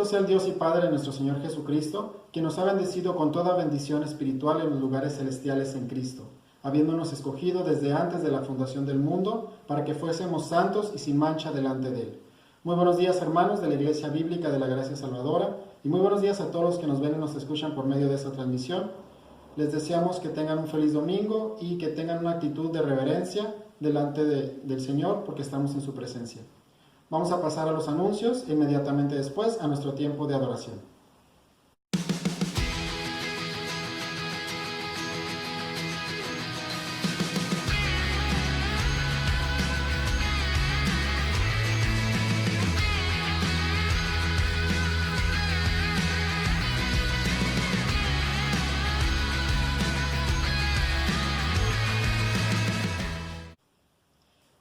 sea el Dios y Padre de nuestro Señor Jesucristo, quien nos ha bendecido con toda bendición espiritual en los lugares celestiales en Cristo, habiéndonos escogido desde antes de la fundación del mundo, para que fuésemos santos y sin mancha delante de Él. Muy buenos días, hermanos de la Iglesia Bíblica de la Gracia Salvadora, y muy buenos días a todos los que nos ven y nos escuchan por medio de esta transmisión. Les deseamos que tengan un feliz domingo y que tengan una actitud de reverencia delante del Señor, porque estamos en su presencia. Vamos a pasar a los anuncios e inmediatamente después a nuestro tiempo de adoración.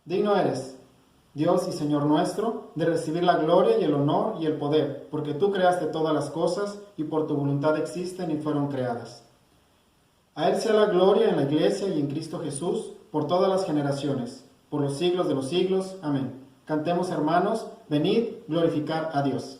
Digno eres, Dios y Señor nuestro, de recibir la gloria y el honor y el poder, porque tú creaste todas las cosas y por tu voluntad existen y fueron creadas. A Él sea la gloria en la Iglesia y en Cristo Jesús, por todas las generaciones, por los siglos de los siglos. Amén. Cantemos, hermanos, venid, glorificar a Dios.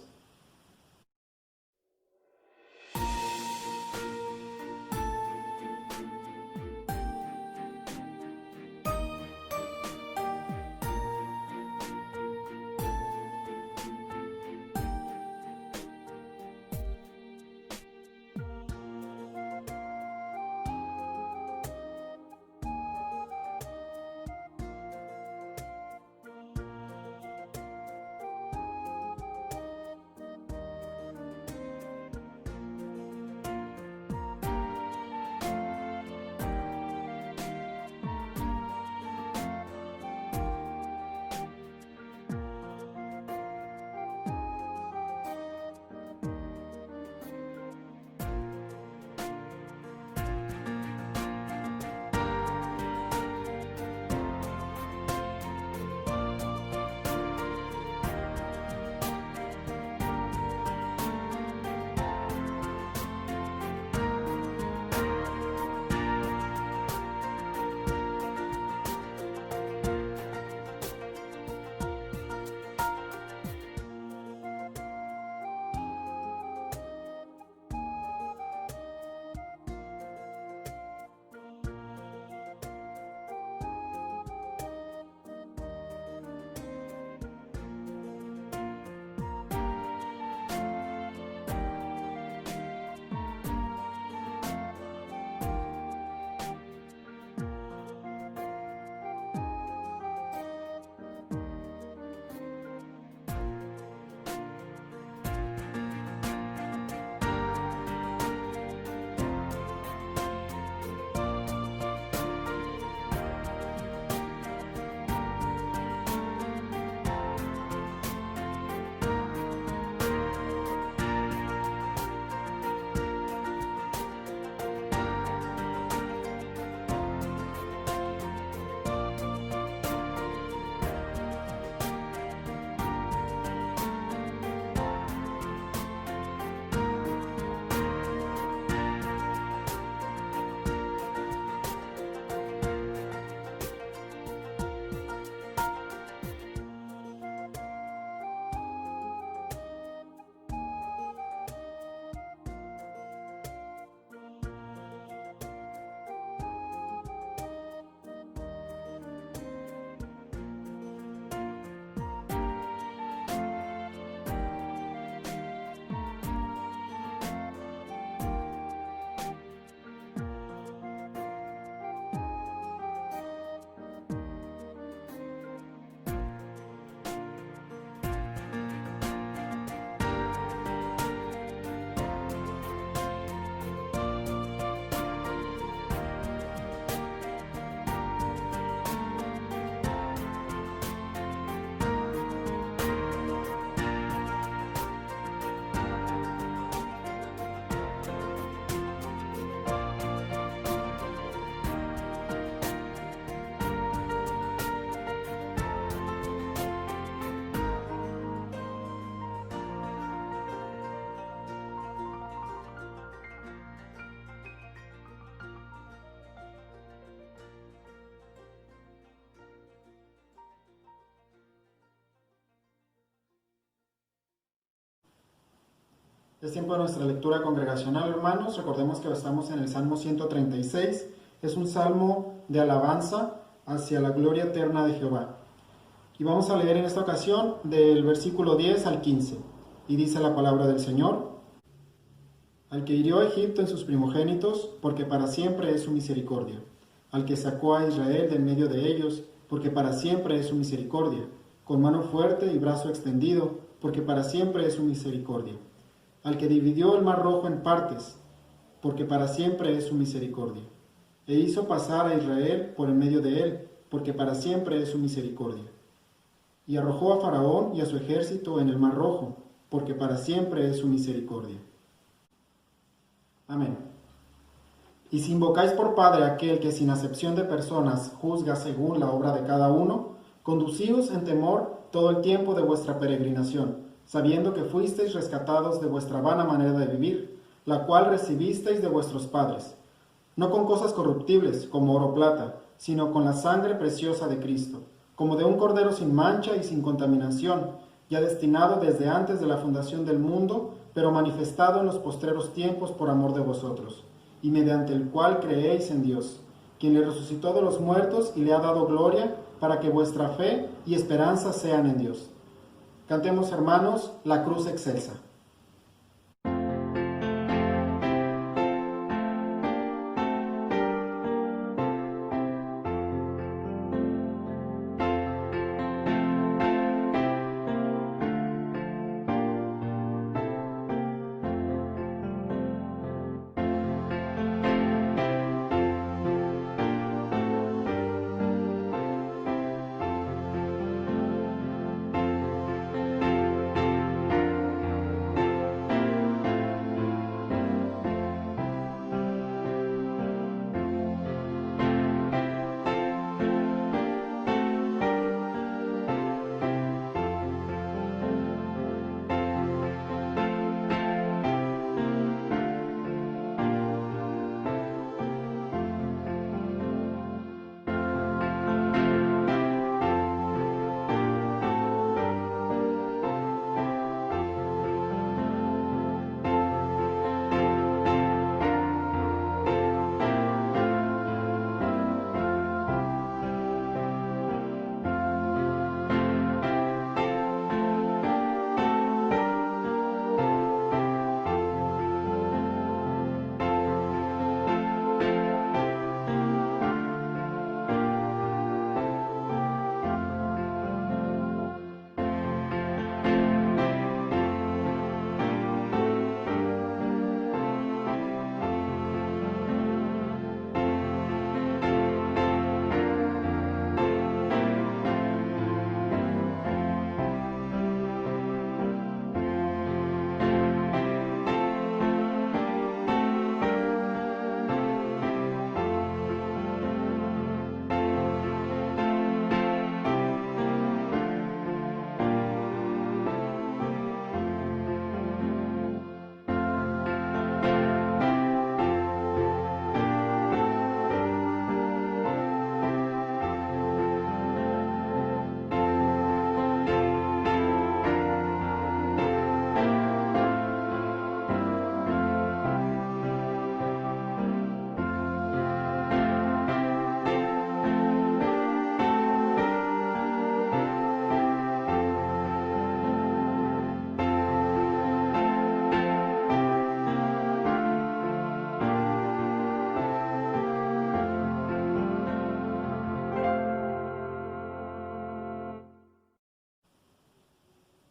Es tiempo de nuestra lectura congregacional, hermanos. Recordemos que estamos en el Salmo 136. Es un salmo de alabanza hacia la gloria eterna de Jehová. Y vamos a leer en esta ocasión del versículo 10 al 15. Y dice la palabra del Señor: Al que hirió a Egipto en sus primogénitos, porque para siempre es su misericordia. Al que sacó a Israel de en medio de ellos, porque para siempre es su misericordia. Con mano fuerte y brazo extendido, porque para siempre es su misericordia. Al que dividió el mar rojo en partes, porque para siempre es su misericordia. E hizo pasar a Israel por en medio de él, porque para siempre es su misericordia. Y arrojó a Faraón y a su ejército en el mar rojo, porque para siempre es su misericordia. Amén. Y si invocáis por Padre a aquel que sin acepción de personas juzga según la obra de cada uno, conducíos en temor todo el tiempo de vuestra peregrinación, sabiendo que fuisteis rescatados de vuestra vana manera de vivir, la cual recibisteis de vuestros padres, no con cosas corruptibles como oro o plata, sino con la sangre preciosa de Cristo, como de un cordero sin mancha y sin contaminación, ya destinado desde antes de la fundación del mundo, pero manifestado en los postreros tiempos por amor de vosotros, y mediante el cual creéis en Dios, quien le resucitó de los muertos y le ha dado gloria, para que vuestra fe y esperanza sean en Dios. Cantemos, hermanos, la cruz excelsa.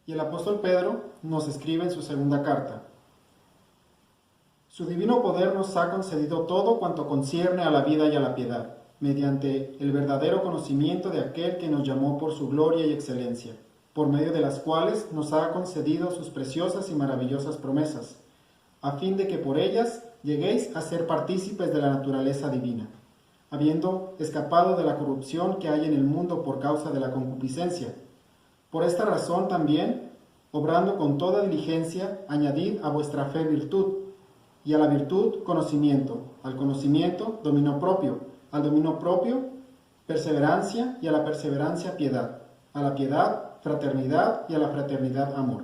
Y el apóstol Pedro nos escribe en su segunda carta: Su divino poder nos ha concedido todo cuanto concierne a la vida y a la piedad, mediante el verdadero conocimiento de aquel que nos llamó por su gloria y excelencia, por medio de las cuales nos ha concedido sus preciosas y maravillosas promesas, a fin de que por ellas lleguéis a ser partícipes de la naturaleza divina, habiendo escapado de la corrupción que hay en el mundo por causa de la concupiscencia. Por esta razón también, obrando con toda diligencia, añadid a vuestra fe virtud, y a la virtud conocimiento, al conocimiento dominio propio, al dominio propio perseverancia, y a la perseverancia piedad, a la piedad fraternidad, y a la fraternidad amor.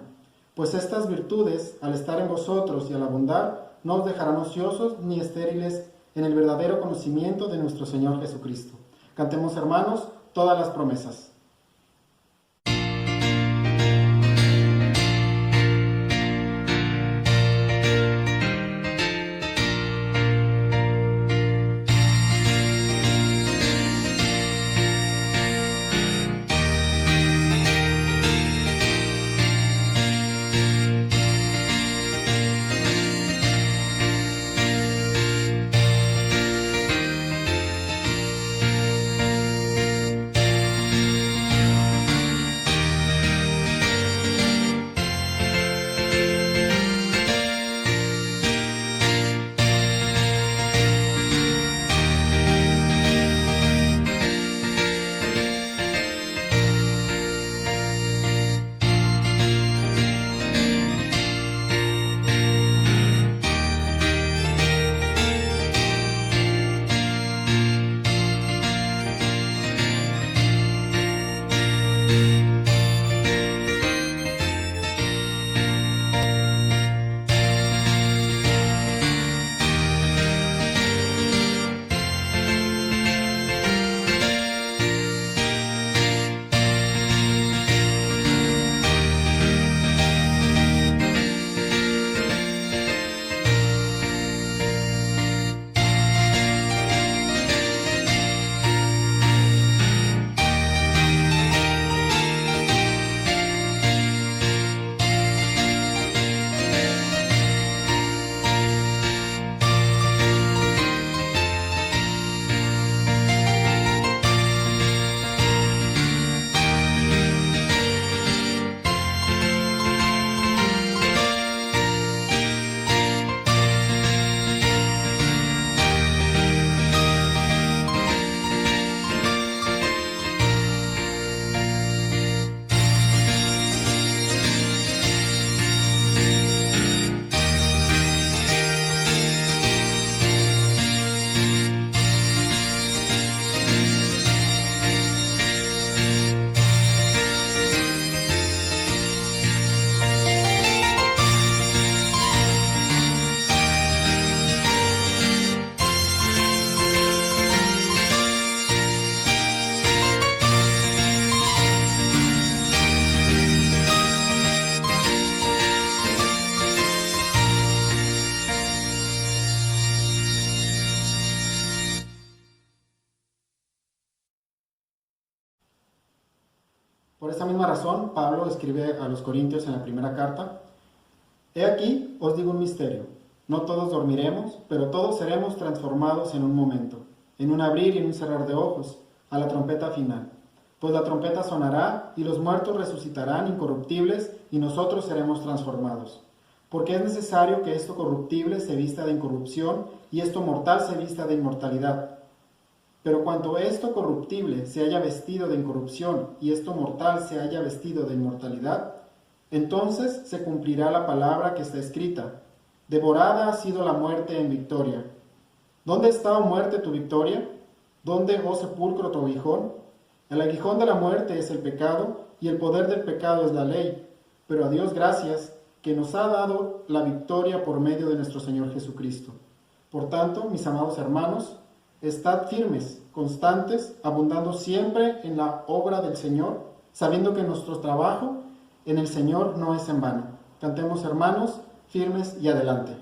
Pues estas virtudes, al estar en vosotros y al abundar, no os dejarán ociosos ni estériles en el verdadero conocimiento de nuestro Señor Jesucristo. Cantemos, hermanos, todas las promesas. Por esta misma razón, Pablo escribe a los Corintios en la primera carta: He aquí, os digo un misterio. No todos dormiremos, pero todos seremos transformados en un momento, en un abrir y en un cerrar de ojos, a la trompeta final. Pues la trompeta sonará, y los muertos resucitarán incorruptibles, y nosotros seremos transformados. Porque es necesario que esto corruptible se vista de incorrupción, y esto mortal se vista de inmortalidad. Pero cuando esto corruptible se haya vestido de incorrupción, y esto mortal se haya vestido de inmortalidad, entonces se cumplirá la palabra que está escrita: devorada ha sido la muerte en victoria. ¿Dónde está, oh muerte, tu victoria? ¿Dónde, oh sepulcro, tu aguijón? El aguijón de la muerte es el pecado, y el poder del pecado es la ley. Pero a Dios gracias, que nos ha dado la victoria por medio de nuestro Señor Jesucristo. Por tanto, mis amados hermanos, estad firmes, constantes, abundando siempre en la obra del Señor, sabiendo que nuestro trabajo en el Señor no es en vano. Cantemos, hermanos, firmes y adelante.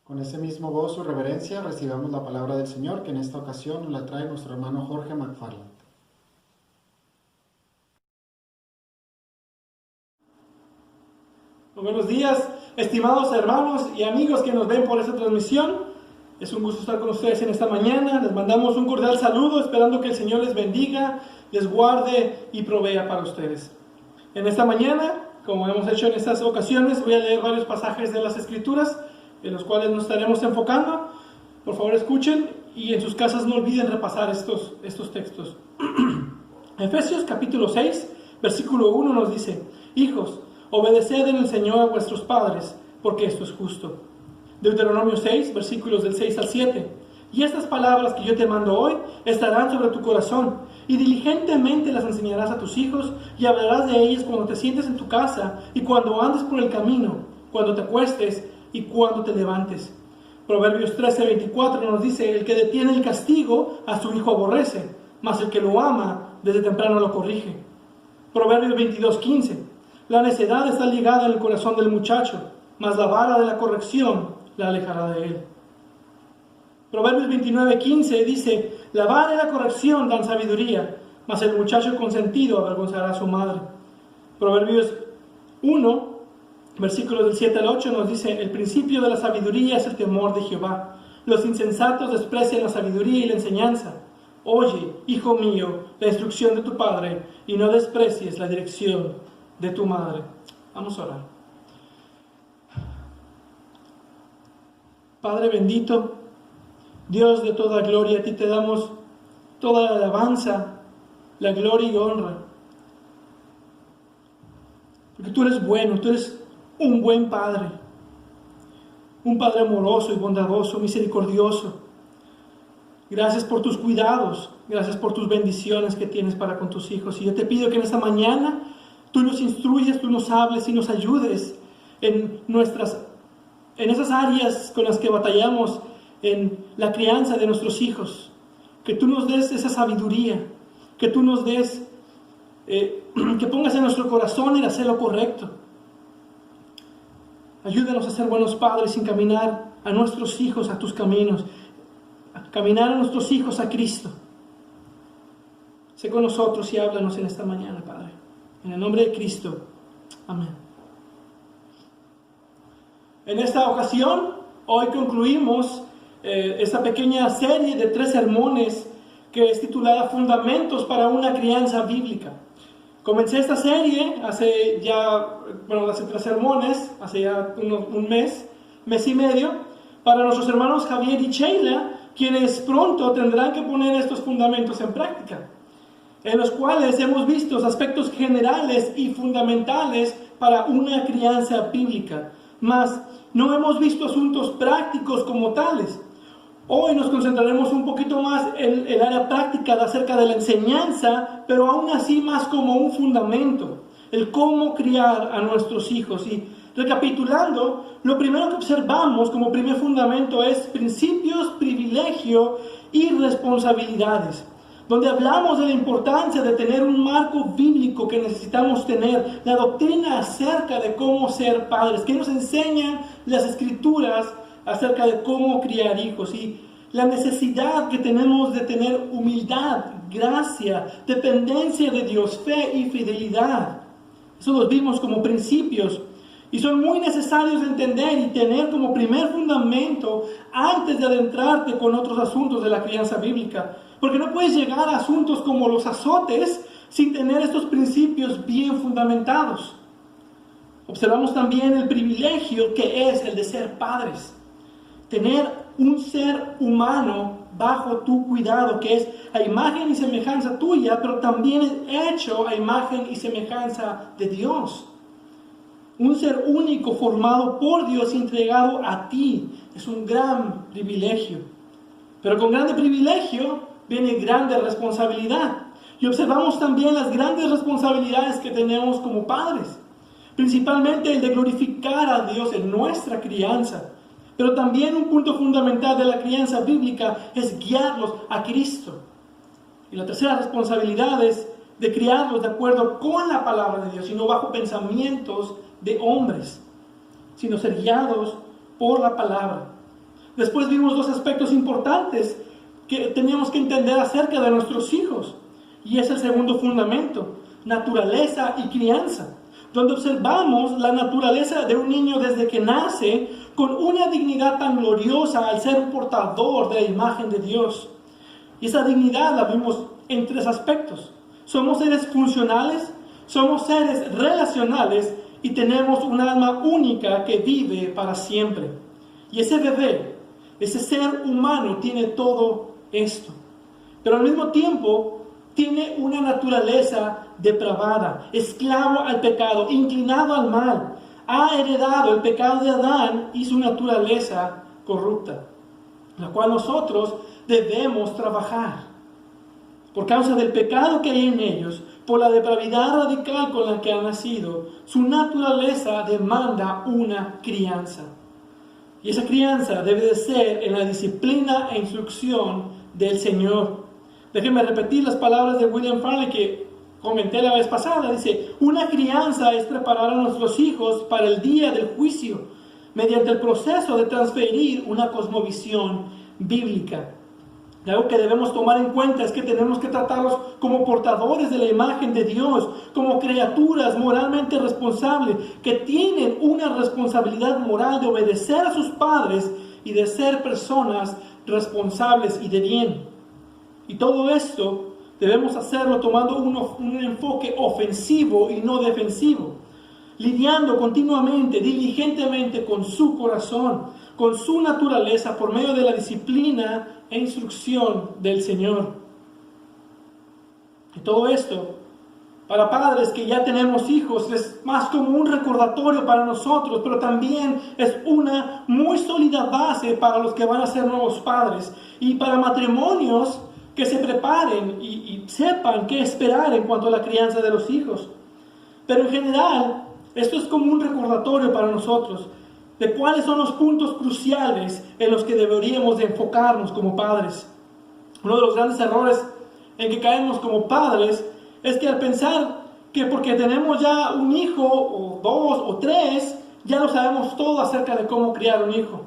Con ese mismo gozo y reverencia recibamos la palabra del Señor, que en esta ocasión nos la trae nuestro hermano Jorge McFarland. Buenos días, estimados hermanos y amigos que nos ven por esta transmisión. Es un gusto estar con ustedes en esta mañana. Les mandamos un cordial saludo, esperando que el Señor les bendiga, les guarde y provea para ustedes. En esta mañana, como hemos hecho en estas ocasiones, voy a leer varios pasajes de las Escrituras, en los cuales nos estaremos enfocando. Por favor, escuchen y en sus casas no olviden repasar estos textos. Efesios capítulo 6, versículo 1 nos dice: Hijos, obedeced en el Señor a vuestros padres, porque esto es justo. Deuteronomio 6, versículos del 6 al 7. Y estas palabras que yo te mando hoy estarán sobre tu corazón, y diligentemente las enseñarás a tus hijos, y hablarás de ellas cuando te sientes en tu casa, y cuando andes por el camino, cuando te acuestes, y cuando te levantes. Proverbios 13, 24 nos dice: el que detiene el castigo, a su hijo aborrece, mas el que lo ama, desde temprano lo corrige. Proverbios 22, 15. La necedad está ligada en el corazón del muchacho, mas la vara de la corrección la alejará de él. Proverbios 29, 15 dice: la vara y la corrección dan sabiduría, mas el muchacho consentido avergonzará a su madre. Proverbios 1, versículos del 7 al 8 nos dice: el principio de la sabiduría es el temor de Jehová. Los insensatos desprecian la sabiduría y la enseñanza. Oye, hijo mío, la instrucción de tu padre, y no desprecies la dirección de tu madre. Vamos a orar. Padre bendito, Dios de toda gloria, a ti te damos toda la alabanza, la gloria y honra. Porque tú eres bueno, tú eres un buen Padre. Un Padre amoroso y bondadoso, misericordioso. Gracias por tus cuidados, gracias por tus bendiciones que tienes para con tus hijos. Y yo te pido que en esta mañana tú nos instruyes, tú nos hables y nos ayudes en esas áreas con las que batallamos, en la crianza de nuestros hijos. Que tú nos des esa sabiduría, que tú nos des, que pongas en nuestro corazón el hacer lo correcto. Ayúdanos a ser buenos padres y encaminar a nuestros hijos a tus caminos, a caminar a nuestros hijos a Cristo. Sé con nosotros y háblanos en esta mañana, Padre. En el nombre de Cristo. Amén. En esta ocasión, hoy concluimos esta pequeña serie de 3 sermones que es titulada Fundamentos para una crianza bíblica. Comencé esta serie hace 3 sermones, hace ya un mes y medio, para nuestros hermanos Javier y Sheila, quienes pronto tendrán que poner estos fundamentos en práctica, en los cuales hemos visto aspectos generales y fundamentales para una crianza bíblica, mas no hemos visto asuntos prácticos como tales. Hoy nos concentraremos un poquito más en el área práctica acerca de la enseñanza, pero aún así más como un fundamento, el cómo criar a nuestros hijos. Y recapitulando, lo primero que observamos como primer fundamento es principios, privilegio y responsabilidades, donde hablamos de la importancia de tener un marco bíblico que necesitamos tener, la doctrina acerca de cómo ser padres, que nos enseñan las Escrituras acerca de cómo criar hijos, y la necesidad que tenemos de tener humildad, gracia, dependencia de Dios, fe y fidelidad. Eso los vimos como principios y son muy necesarios de entender y tener como primer fundamento antes de adentrarte con otros asuntos de la crianza bíblica, porque no puedes llegar a asuntos como los azotes sin tener estos principios bien fundamentados. Observamos también el privilegio que es el de ser padres. Tener un ser humano bajo tu cuidado, que es a imagen y semejanza tuya, pero también es hecho a imagen y semejanza de Dios. Un ser único formado por Dios y entregado a ti es un gran privilegio. Pero con grande privilegio viene grande responsabilidad. Y observamos también las grandes responsabilidades que tenemos como padres. Principalmente el de glorificar a Dios en nuestra crianza. Pero también un punto fundamental de la crianza bíblica es guiarlos a Cristo. Y la tercera responsabilidad es de criarlos de acuerdo con la palabra de Dios, y no bajo pensamientos de hombres, sino ser guiados por la palabra. Después vimos dos aspectos importantes que teníamos que entender acerca de nuestros hijos. Y es el segundo fundamento, naturaleza y crianza, donde observamos la naturaleza de un niño desde que nace con una dignidad tan gloriosa al ser un portador de la imagen de Dios. Y esa dignidad la vimos en tres aspectos. Somos seres funcionales, somos seres relacionales y tenemos un alma única que vive para siempre. Y ese bebé, ese ser humano tiene todo esto. Pero al mismo tiempo tiene una naturaleza depravada, esclavo al pecado, inclinado al mal. Ha heredado el pecado de Adán y su naturaleza corrupta, la cual nosotros debemos trabajar. Por causa del pecado que hay en ellos, por la depravidad radical con la que han nacido, su naturaleza demanda una crianza. Y esa crianza debe de ser en la disciplina e instrucción del Señor. Déjenme repetir las palabras de William Farley que comenté la vez pasada. Dice, una crianza es preparar a nuestros hijos para el día del juicio, mediante el proceso de transferir una cosmovisión bíblica. Y algo que debemos tomar en cuenta es que tenemos que tratarlos como portadores de la imagen de Dios, como criaturas moralmente responsables, que tienen una responsabilidad moral de obedecer a sus padres y de ser personas responsables y de bien. Y todo esto debemos hacerlo tomando un enfoque ofensivo y no defensivo, lidiando continuamente, diligentemente con su corazón, con su naturaleza por medio de la disciplina e instrucción del Señor. Y todo esto, para padres que ya tenemos hijos, es más como un recordatorio para nosotros, pero también es una muy sólida base para los que van a ser nuevos padres y para matrimonios que se preparen y sepan qué esperar en cuanto a la crianza de los hijos. Pero en general, esto es como un recordatorio para nosotros de cuáles son los puntos cruciales en los que deberíamos de enfocarnos como padres. Uno de los grandes errores en que caemos como padres es que al pensar que porque tenemos ya un hijo o dos o tres, ya lo sabemos todo acerca de cómo criar un hijo.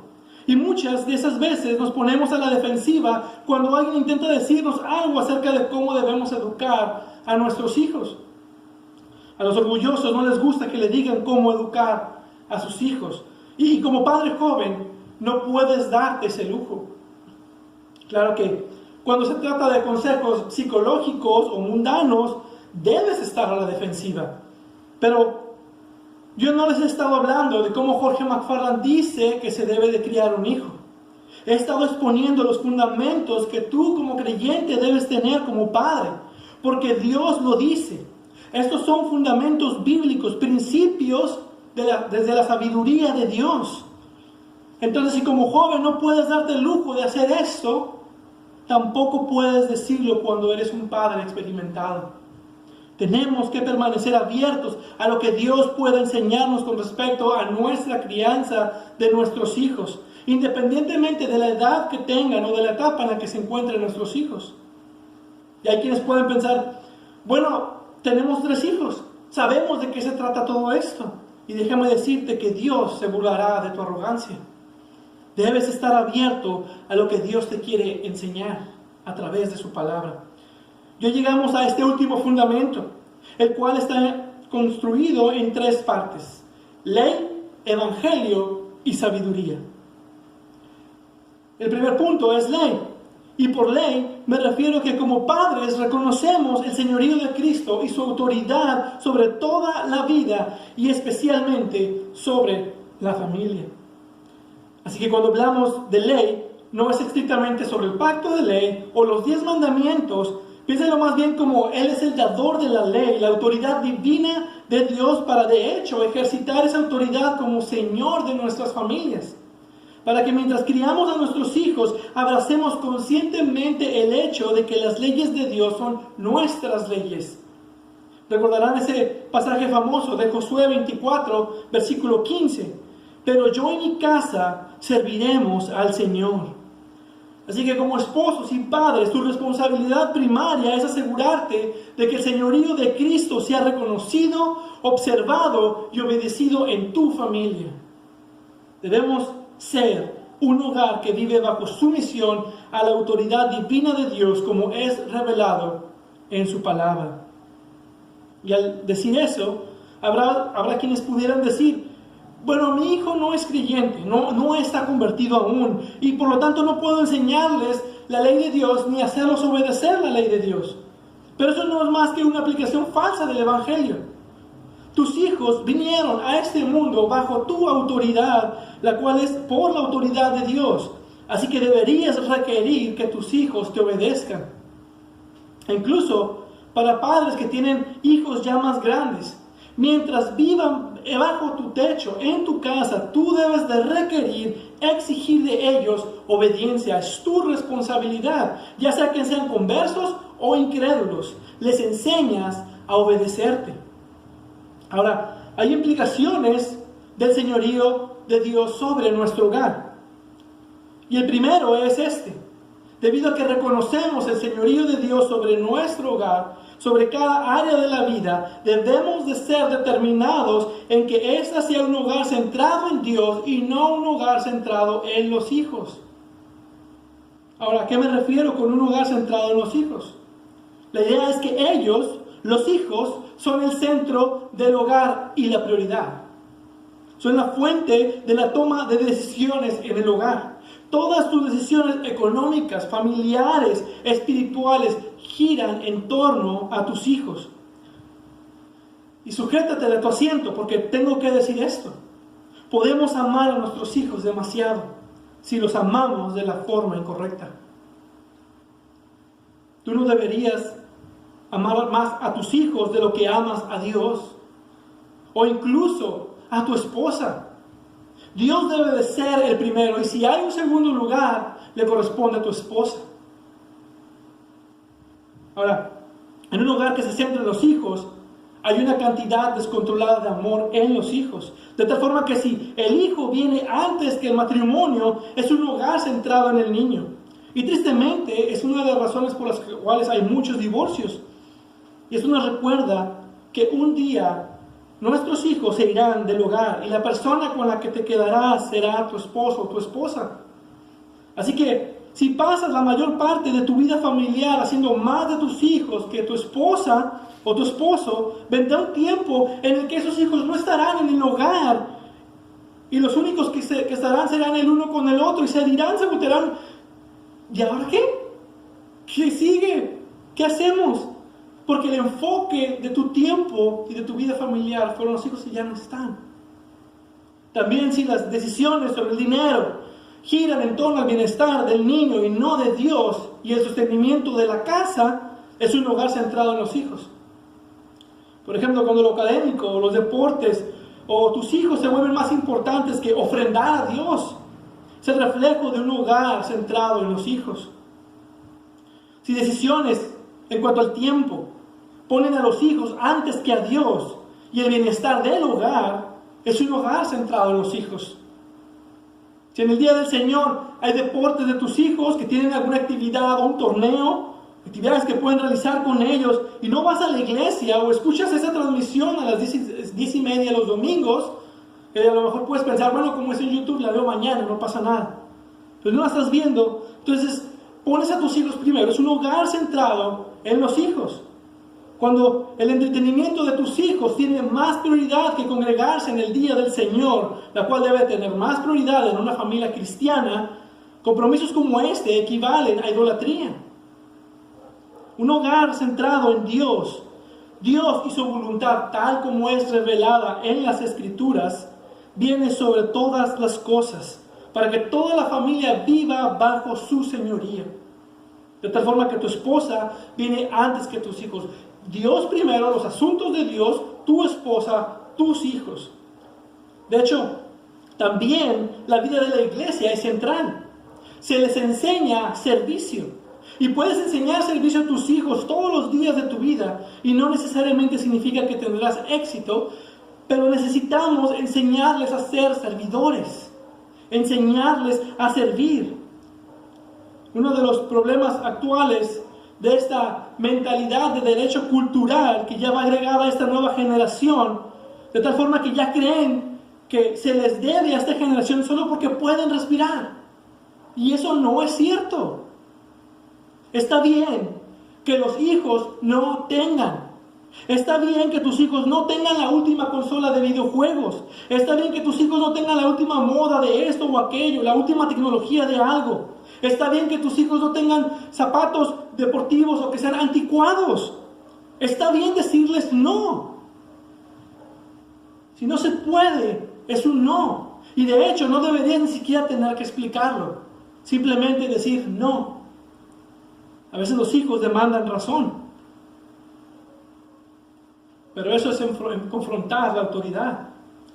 Y muchas de esas veces nos ponemos a la defensiva cuando alguien intenta decirnos algo acerca de cómo debemos educar a nuestros hijos. A los orgullosos no les gusta que le digan cómo educar a sus hijos. Y como padre joven, no puedes darte ese lujo. Claro que cuando se trata de consejos psicológicos o mundanos, debes estar a la defensiva. Pero yo no les he estado hablando de cómo Jorge McFarland dice que se debe de criar un hijo. He estado exponiendo los fundamentos que tú como creyente debes tener como padre, porque Dios lo dice. Estos son fundamentos bíblicos, principios desde la sabiduría de Dios. Entonces, si como joven no puedes darte el lujo de hacer esto, tampoco puedes decirlo cuando eres un padre experimentado. Tenemos que permanecer abiertos a lo que Dios pueda enseñarnos con respecto a nuestra crianza de nuestros hijos, independientemente de la edad que tengan o de la etapa en la que se encuentren nuestros hijos. Y hay quienes pueden pensar, bueno, tenemos 3 hijos, sabemos de qué se trata todo esto. Y déjame decirte que Dios se burlará de tu arrogancia. Debes estar abierto a lo que Dios te quiere enseñar a través de su palabra. Ya llegamos a este último fundamento, el cual está construido en 3 partes: ley, evangelio y sabiduría. El primer punto es ley. Y por ley me refiero a que como padres reconocemos el señorío de Cristo y su autoridad sobre toda la vida y especialmente sobre la familia. Así que cuando hablamos de ley, no es estrictamente sobre el pacto de ley o los 10 mandamientos. Piénsalo más bien como Él es el dador de la ley, la autoridad divina de Dios para de hecho ejercitar esa autoridad como Señor de nuestras familias. Para que mientras criamos a nuestros hijos, abracemos conscientemente el hecho de que las leyes de Dios son nuestras leyes. Recordarán ese pasaje famoso de Josué 24, versículo 15. Pero yo y mi casa serviremos al Señor. Así que como esposos y padres, tu responsabilidad primaria es asegurarte de que el señorío de Cristo sea reconocido, observado y obedecido en tu familia. Debemos ser un hogar que vive bajo sumisión a la autoridad divina de Dios como es revelado en su palabra. Y al decir eso, habrá quienes pudieran decir, bueno, mi hijo no es creyente, no está convertido aún, y por lo tanto no puedo enseñarles la ley de Dios ni hacerlos obedecer la ley de Dios. Pero eso no es más que una aplicación falsa del Evangelio. Tus hijos vinieron a este mundo bajo tu autoridad, la cual es por la autoridad de Dios. Así que deberías requerir que tus hijos te obedezcan. E incluso para padres que tienen hijos ya más grandes, mientras vivan bajo tu techo, en tu casa, tú debes de requerir, exigir de ellos obediencia. Es tu responsabilidad, ya sea que sean conversos o incrédulos. Les enseñas a obedecerte. Ahora, hay implicaciones del señorío de Dios sobre nuestro hogar. Y el primero es este. Debido a que reconocemos el señorío de Dios sobre nuestro hogar, sobre cada área de la vida, debemos de ser determinados en que ésta sea un hogar centrado en Dios y no un hogar centrado en los hijos. Ahora, ¿a qué me refiero con un hogar centrado en los hijos? La idea es que ellos, los hijos, son el centro del hogar y la prioridad. Son la fuente de la toma de decisiones en el hogar. Todas tus decisiones económicas, familiares, espirituales, giran en torno a tus hijos. Y sujétate de tu asiento porque tengo que decir esto. Podemos amar a nuestros hijos demasiado si los amamos de la forma incorrecta. Tú no deberías amar más a tus hijos de lo que amas a Dios, o incluso a tu esposa. Dios debe de ser el primero, y si hay un segundo lugar, le corresponde a tu esposa. Ahora, en un hogar que se centra en los hijos, hay una cantidad descontrolada de amor en los hijos. De tal forma que si el hijo viene antes que el matrimonio, es un hogar centrado en el niño. Y tristemente, es una de las razones por las cuales hay muchos divorcios. Y eso nos recuerda que un día nuestros hijos se irán del hogar y la persona con la que te quedarás será tu esposo o tu esposa. Así que si pasas la mayor parte de tu vida familiar haciendo más de tus hijos que tu esposa o tu esposo, vendrá un tiempo en el que esos hijos no estarán en el hogar y los únicos que estarán serán el uno con el otro y se dirán, se preguntarán, ¿y ahora qué? ¿Qué sigue? ¿Qué hacemos? Porque el enfoque de tu tiempo y de tu vida familiar fueron los hijos que ya no están. También si las decisiones sobre el dinero giran en torno al bienestar del niño y no de Dios y el sostenimiento de la casa, es un hogar centrado en los hijos. Por ejemplo, cuando lo académico, o los deportes, o tus hijos se vuelven más importantes que ofrendar a Dios, es el reflejo de un hogar centrado en los hijos. Si decisiones en cuanto al tiempo ponen a los hijos antes que a Dios y el bienestar del hogar, es un hogar centrado en los hijos. Si en el día del Señor hay deportes de tus hijos que tienen alguna actividad o un torneo, actividades que pueden realizar con ellos, y no vas a la iglesia o escuchas esa transmisión a las 10:30 los domingos, que a lo mejor puedes pensar, bueno, como es en YouTube, la veo mañana, no pasa nada. Pero no la estás viendo, entonces pones a tus hijos primero. Es un hogar centrado en los hijos. Cuando el entretenimiento de tus hijos tiene más prioridad que congregarse en el día del Señor, la cual debe tener más prioridad en una familia cristiana, compromisos como este equivalen a idolatría. Un hogar centrado en Dios y su voluntad, tal como es revelada en las Escrituras, viene sobre todas las cosas, para que toda la familia viva bajo su señoría. De tal forma que tu esposa viene antes que tus hijos. Dios primero, los asuntos de Dios, tu esposa, tus hijos. De hecho, también la vida de la iglesia es central. Se les enseña servicio. Y puedes enseñar servicio a tus hijos todos los días de tu vida. Y no necesariamente significa que tendrás éxito, pero necesitamos enseñarles a ser servidores. Enseñarles a servir. Uno de los problemas actuales de esta mentalidad de derecho cultural que ya va agregada a esta nueva generación, de tal forma que ya creen que se les debe a esta generación solo porque pueden respirar. Y eso no es cierto. Está bien que los hijos no tengan. Está bien que tus hijos no tengan la última consola de videojuegos. Está bien que tus hijos no tengan la última moda de esto o aquello, la última tecnología de algo. Está bien que tus hijos no tengan zapatos deportivos o que sean anticuados. Está bien decirles no. Si no se puede, es un no. Y de hecho no deberías ni siquiera tener que explicarlo. Simplemente decir no. A veces los hijos demandan razón. Pero eso es confrontar la autoridad.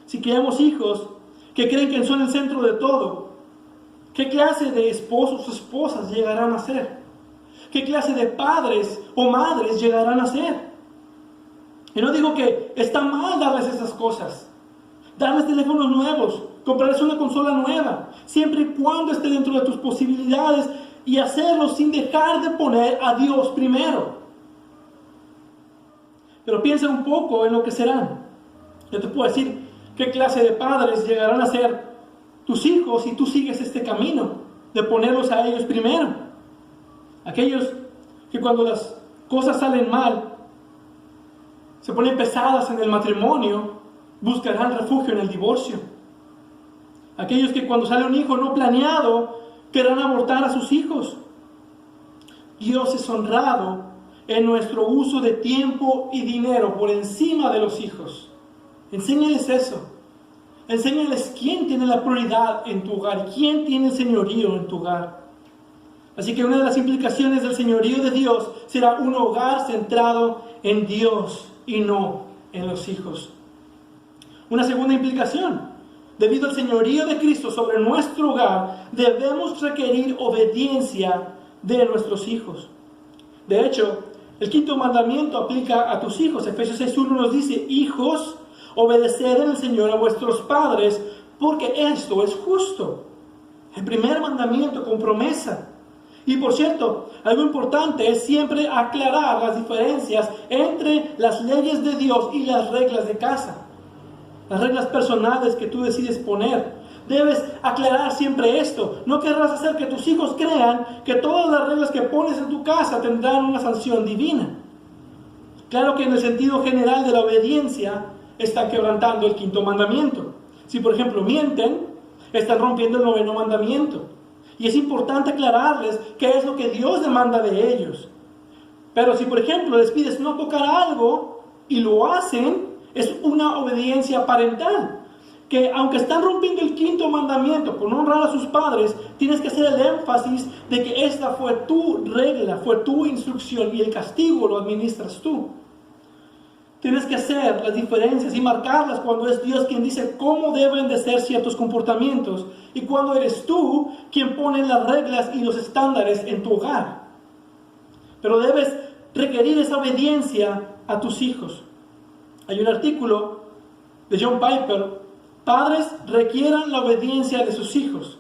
Si queremos hijos que creen que son el centro de todo, ¿qué clase de esposos o esposas llegarán a ser? ¿Qué clase de padres o madres llegarán a ser? Y no digo que está mal darles esas cosas. Darles teléfonos nuevos, comprarles una consola nueva, siempre y cuando esté dentro de tus posibilidades, y hacerlo sin dejar de poner a Dios primero. Pero piensa un poco en lo que serán. Yo te puedo decir qué clase de padres llegarán a ser tus hijos si tú sigues este camino de ponerlos a ellos primero. Aquellos que cuando las cosas salen mal, se ponen pesadas en el matrimonio, buscarán refugio en el divorcio. Aquellos que cuando sale un hijo no planeado, querrán abortar a sus hijos. Dios es honrado en nuestro uso de tiempo y dinero por encima de los hijos. Enséñales eso. Enséñales quién tiene la prioridad en tu hogar, quién tiene el señorío en tu hogar. Así que una de las implicaciones del señorío de Dios será un hogar centrado en Dios y no en los hijos. Una segunda implicación: debido al señorío de Cristo sobre nuestro hogar, debemos requerir obediencia de nuestros hijos. De hecho, el quinto mandamiento aplica a tus hijos. Efesios 6:1 nos dice: hijos, obedeced en el Señor a vuestros padres, porque esto es justo. El primer mandamiento con promesa. Y por cierto, algo importante es siempre aclarar las diferencias entre las leyes de Dios y las reglas de casa. Las reglas personales que tú decides poner. Debes aclarar siempre esto. No querrás hacer que tus hijos crean que todas las reglas que pones en tu casa tendrán una sanción divina. Claro que en el sentido general de la obediencia están quebrantando el quinto mandamiento. Si por ejemplo mienten, están rompiendo el noveno mandamiento. Y es importante aclararles qué es lo que Dios demanda de ellos. Pero si por ejemplo les pides no tocar algo y lo hacen, es una obediencia parental. Que aunque están rompiendo el quinto mandamiento por no honrar a sus padres, tienes que hacer el énfasis de que esta fue tu regla, fue tu instrucción y el castigo lo administras tú. Tienes que hacer las diferencias y marcarlas cuando es Dios quien dice cómo deben de ser ciertos comportamientos y cuando eres tú quien pone las reglas y los estándares en tu hogar. Pero debes requerir esa obediencia a tus hijos. Hay un artículo de John Piper: padres requieran la obediencia de sus hijos.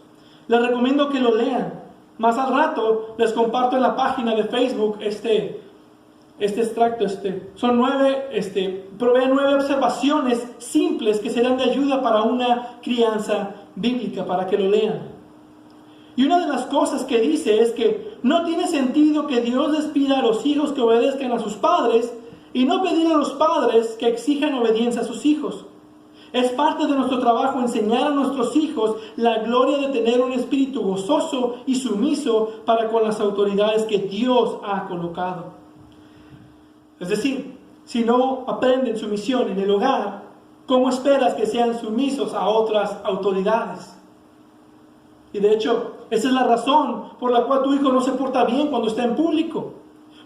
Les recomiendo que lo lean. Más al rato les comparto en la página de Facebook este extracto. Son 9, provee 9 observaciones simples que serán de ayuda para una crianza bíblica, para que lo lean. Y una de las cosas que dice es que no tiene sentido que Dios les pida a los hijos que obedezcan a sus padres y no pedir a los padres que exijan obediencia a sus hijos. Es parte de nuestro trabajo enseñar a nuestros hijos la gloria de tener un espíritu gozoso y sumiso para con las autoridades que Dios ha colocado. Es decir, si no aprenden sumisión en el hogar, ¿cómo esperas que sean sumisos a otras autoridades? Y de hecho, esa es la razón por la cual tu hijo no se porta bien cuando está en público.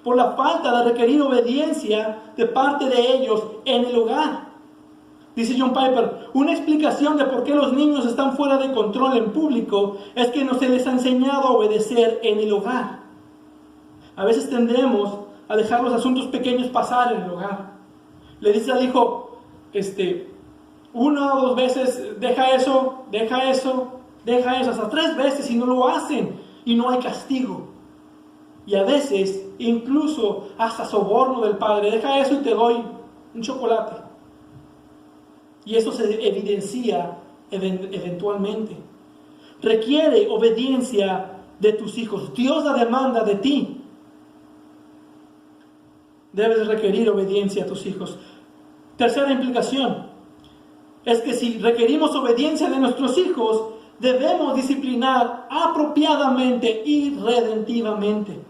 Por la falta de requerir obediencia de parte de ellos en el hogar. Dice John Piper: una explicación de por qué los niños están fuera de control en público es que no se les ha enseñado a obedecer en el hogar. A veces tendremos a dejar los asuntos pequeños pasar en el hogar. Le dice al hijo, 1 o 2 veces, deja eso, hasta 3 veces y no lo hacen y no hay castigo. Y a veces, incluso hasta soborno del padre: deja eso y te doy un chocolate. Y eso se evidencia eventualmente. requiere obediencia de tus hijos. Dios la demanda de ti. Debes requerir obediencia a tus hijos. Tercera implicación es que si requerimos obediencia de nuestros hijos, debemos disciplinar apropiadamente y redentivamente.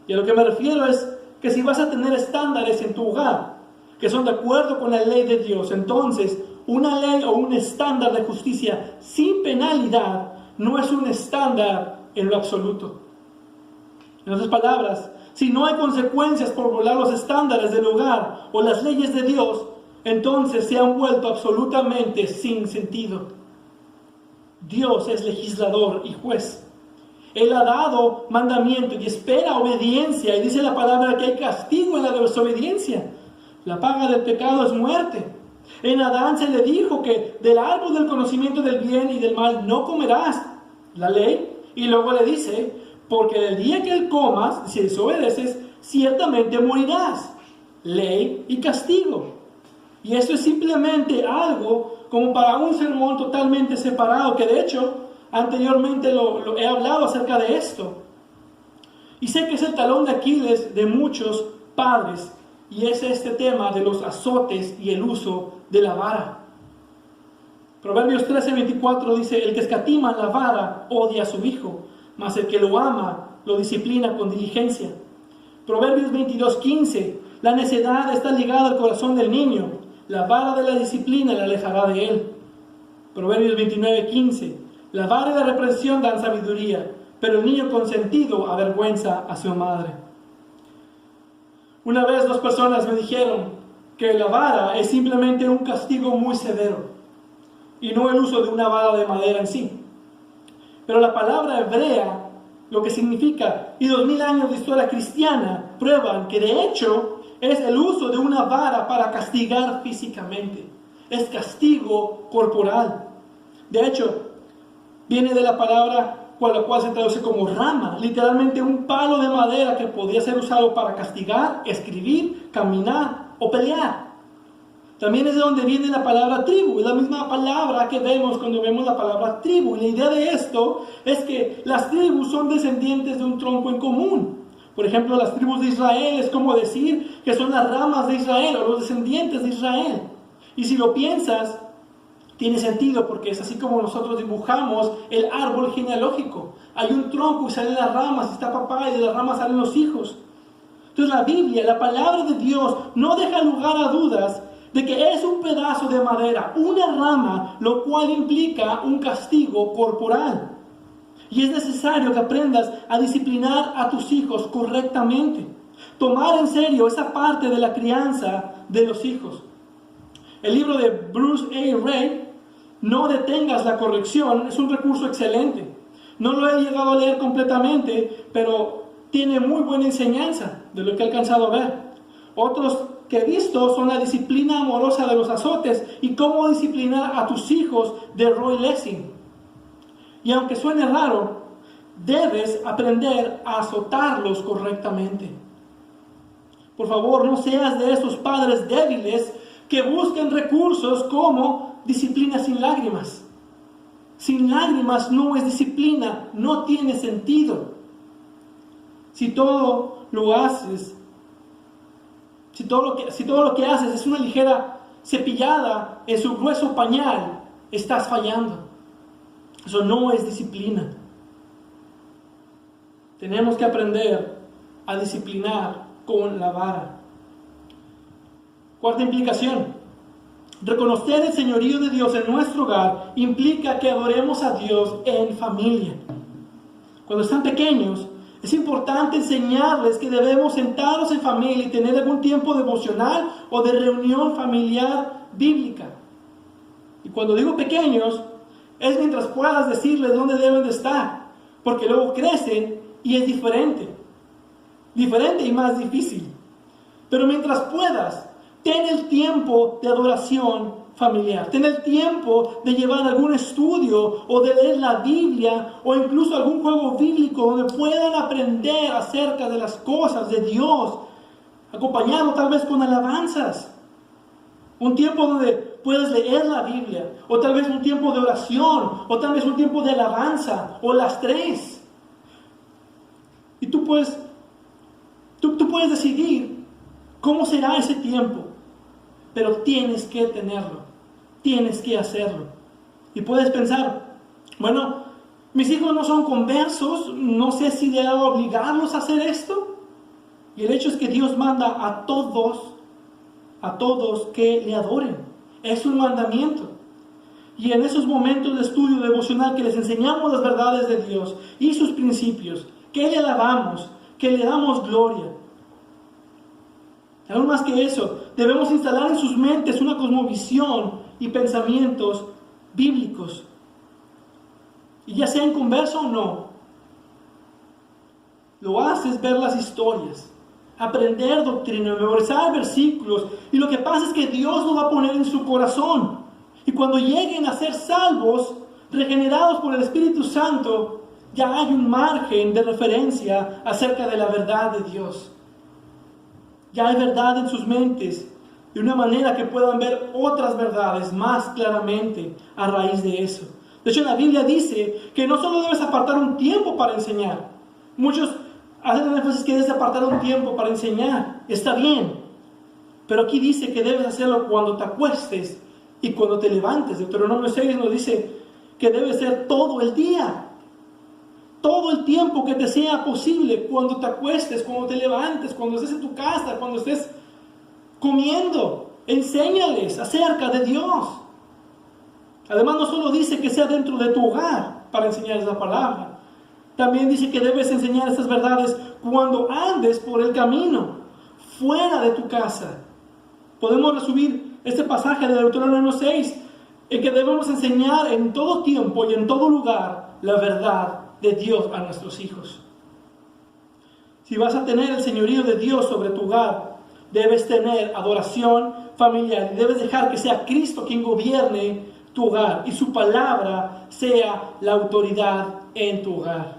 Y a lo que me refiero es que si vas a tener estándares en tu hogar que son de acuerdo con la ley de Dios, entonces una ley o un estándar de justicia sin penalidad no es un estándar en lo absoluto. En otras palabras, si no hay consecuencias por violar los estándares del hogar o las leyes de Dios, entonces se han vuelto absolutamente sin sentido. Dios es legislador y juez. Él ha dado mandamiento y espera obediencia, y dice la palabra que hay castigo en la desobediencia. La paga del pecado es muerte. En Adán se le dijo que del árbol del conocimiento del bien y del mal no comerás, la ley, y luego le dice, porque el día que él comas, si desobedeces, ciertamente morirás, ley y castigo. Y eso es simplemente algo como para un sermón totalmente separado, que de hecho anteriormente lo he hablado acerca de esto. Y sé que es el talón de Aquiles de muchos padres, y es este tema de los azotes y el uso de la vara. Proverbios 13:24 dice, el que escatima la vara odia a su hijo, mas el que lo ama lo disciplina con diligencia. Proverbios 22:15, la necedad está ligada al corazón del niño, la vara de la disciplina la alejará de él. Proverbios 29:15, la vara de reprensión dan sabiduría, pero el niño consentido avergüenza a su madre. Una vez 2 personas me dijeron que la vara es simplemente un castigo muy severo y no el uso de una vara de madera en sí. Pero la palabra hebrea, lo que significa, y 2000 años de historia cristiana prueban que de hecho es el uso de una vara para castigar físicamente. Es castigo corporal. De hecho, viene de la palabra con la cual se traduce como rama, literalmente un palo de madera que podía ser usado para castigar, escribir, caminar o pelear. También es de donde viene la palabra tribu, es la misma palabra que vemos cuando vemos la palabra tribu. Y la idea de esto es que las tribus son descendientes de un tronco en común. Por ejemplo, las tribus de Israel es como decir que son las ramas de Israel o los descendientes de Israel. Y si lo piensas, tiene sentido porque es así como nosotros dibujamos el árbol genealógico. Hay un tronco y salen las ramas, está papá y de las ramas salen los hijos. Entonces la Biblia, la palabra de Dios, no deja lugar a dudas de que es un pedazo de madera, una rama, lo cual implica un castigo corporal. Y es necesario que aprendas a disciplinar a tus hijos correctamente. Tomar en serio esa parte de la crianza de los hijos. El libro de Bruce A. Ray, No detengas la corrección, es un recurso excelente. No lo he llegado a leer completamente, pero tiene muy buena enseñanza de lo que he alcanzado a ver. Otros que he visto son la disciplina amorosa de los azotes y cómo disciplinar a tus hijos de Roy Lessing. Y aunque suene raro, debes aprender a azotarlos correctamente. Por favor, no seas de esos padres débiles que buscan recursos como disciplina sin lágrimas. Sin lágrimas no es disciplina, no tiene sentido. Si todo lo haces, si todo lo que haces es una ligera cepillada en su grueso pañal, estás fallando. Eso no es disciplina. Tenemos que aprender a disciplinar con la vara. Cuarta implicación. Reconocer el señorío de Dios en nuestro hogar implica que adoremos a Dios en familia. Cuando están pequeños, es importante enseñarles que debemos sentarnos en familia y tener algún tiempo devocional o de reunión familiar bíblica. Y cuando digo pequeños, es mientras puedas decirles dónde deben de estar, porque luego crecen y es diferente y más difícil. Pero mientras puedas, ten el tiempo de adoración familiar, ten el tiempo de llevar algún estudio o de leer la Biblia o incluso algún juego bíblico donde puedan aprender acerca de las cosas de Dios, acompañado tal vez con alabanzas. Un tiempo donde puedes leer la Biblia, o tal vez un tiempo de oración, o tal vez un tiempo de alabanza, o las tres. Y tú puedes decidir cómo será ese tiempo, pero tienes que tenerlo, tienes que hacerlo. Y puedes pensar, bueno, mis hijos no son conversos, no sé si debo obligarlos a hacer esto. Y el hecho es que Dios manda a todos que le adoren. Es un mandamiento. Y en esos momentos de estudio devocional que les enseñamos las verdades de Dios y sus principios, que le alabamos, que le damos gloria. Aún más que eso, debemos instalar en sus mentes una cosmovisión y pensamientos bíblicos. Y ya sea en converso o no, lo haces ver las historias, aprender doctrina, memorizar versículos, y lo que pasa es que Dios lo va a poner en su corazón. Y cuando lleguen a ser salvos, regenerados por el Espíritu Santo, ya hay un margen de referencia acerca de la verdad de Dios. Ya hay verdad en sus mentes, de una manera que puedan ver otras verdades más claramente a raíz de eso. De hecho, la Biblia dice que no solo debes apartar un tiempo para enseñar. Muchos hacen el énfasis que debes apartar un tiempo para enseñar. Está bien. Pero aquí dice que debes hacerlo cuando te acuestes y cuando te levantes. Deuteronomio 6 nos dice que debe ser todo el día. Todo el tiempo que te sea posible. Cuando te acuestes, cuando te levantes, cuando estés en tu casa, cuando estés comiendo. Enséñales acerca de Dios. Además, no solo dice que sea dentro de tu hogar para enseñarles la palabra. También dice que debes enseñar estas verdades cuando andes por el camino, fuera de tu casa. Podemos resumir este pasaje de Deuteronomio 6 en que debemos enseñar en todo tiempo y en todo lugar la verdad de Dios a nuestros hijos. Si vas a tener el señorío de Dios sobre tu hogar, debes tener adoración familiar y debes dejar que sea Cristo quien gobierne tu hogar y su palabra sea la autoridad en tu hogar.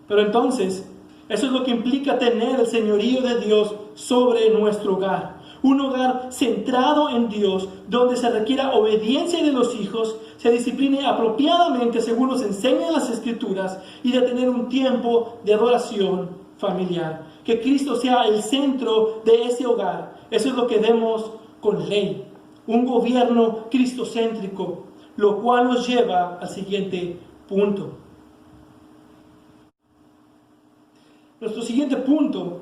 Pero entonces, eso es lo que implica tener el señorío de Dios sobre nuestro hogar. Un hogar centrado en Dios, donde se requiera obediencia de los hijos, se discipline apropiadamente según nos enseñan las Escrituras y de tener un tiempo de adoración familiar. Que Cristo sea el centro de ese hogar. Eso es lo que vemos con ley. Un gobierno cristocéntrico, lo cual nos lleva al siguiente punto. Nuestro siguiente punto,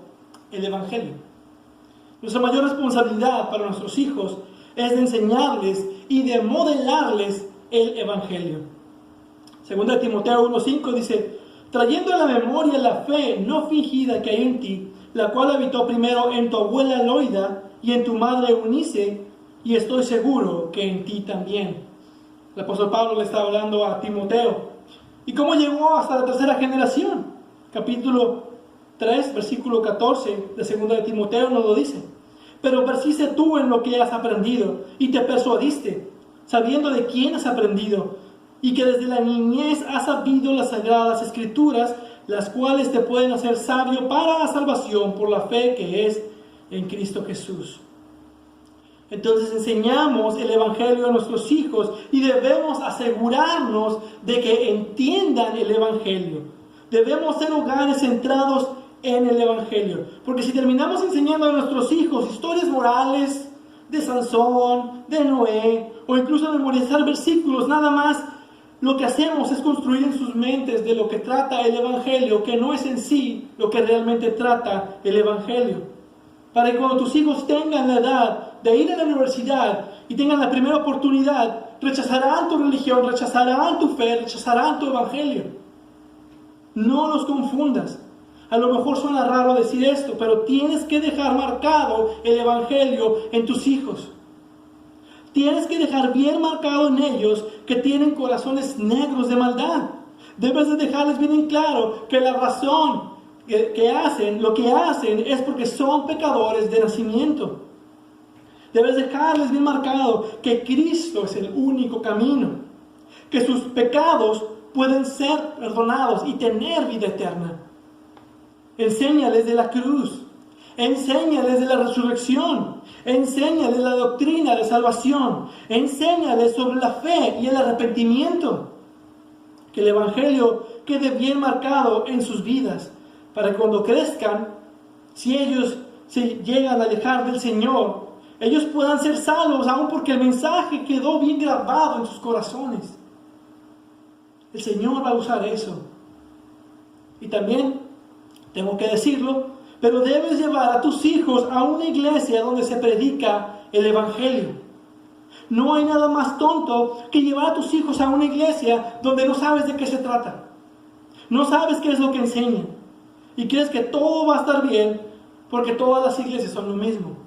el Evangelio. Nuestra mayor responsabilidad para nuestros hijos es de enseñarles y de modelarles el Evangelio. Segunda de Timoteo 1:5 dice, trayendo a la memoria la fe no fingida que hay en ti, la cual habitó primero en tu abuela Loida y en tu madre Eunice, y estoy seguro que en ti también. El apóstol Pablo le está hablando a Timoteo. ¿Y cómo llegó hasta la tercera generación? Capítulo 3, versículo 14 de 2 de Timoteo nos lo dice. Pero persiste tú en lo que has aprendido y te persuadiste, sabiendo de quién has aprendido, y que desde la niñez has sabido las sagradas escrituras, las cuales te pueden hacer sabio para la salvación por la fe que es en Cristo Jesús. Entonces enseñamos el Evangelio a nuestros hijos y debemos asegurarnos de que entiendan el Evangelio. Debemos ser hogares centrados en el Evangelio. Porque si terminamos enseñando a nuestros hijos historias morales de Sansón, de Noé, o incluso memorizar versículos, nada más, lo que hacemos es construir en sus mentes de lo que trata el Evangelio, que no es en sí lo que realmente trata el Evangelio. Para que cuando tus hijos tengan la edad de ir a la universidad y tengan la primera oportunidad, rechazarán tu religión, rechazarán tu fe, rechazarán tu Evangelio. No los confundas. A lo mejor suena raro decir esto, pero tienes que dejar marcado el Evangelio en tus hijos. Tienes que dejar bien marcado en ellos que tienen corazones negros de maldad. Debes de dejarles bien en claro que la razón lo que hacen es porque son pecadores de nacimiento. Debes dejarles bien marcado que Cristo es el único camino, que sus pecados pueden ser perdonados y tener vida eterna. Enséñales de la cruz. Enséñales de la resurrección. Enséñales la doctrina de salvación. Enséñales sobre la fe y el arrepentimiento. Que el Evangelio quede bien marcado en sus vidas, para que cuando crezcan, si ellos se llegan a alejar del Señor, ellos puedan ser salvos, aun porque el mensaje quedó bien grabado en sus corazones. El Señor va a usar eso. Y también, tengo que decirlo, pero debes llevar a tus hijos a una iglesia donde se predica el Evangelio. No hay nada más tonto que llevar a tus hijos a una iglesia donde no sabes de qué se trata. No sabes qué es lo que enseñan. Y crees que todo va a estar bien porque todas las iglesias son lo mismo.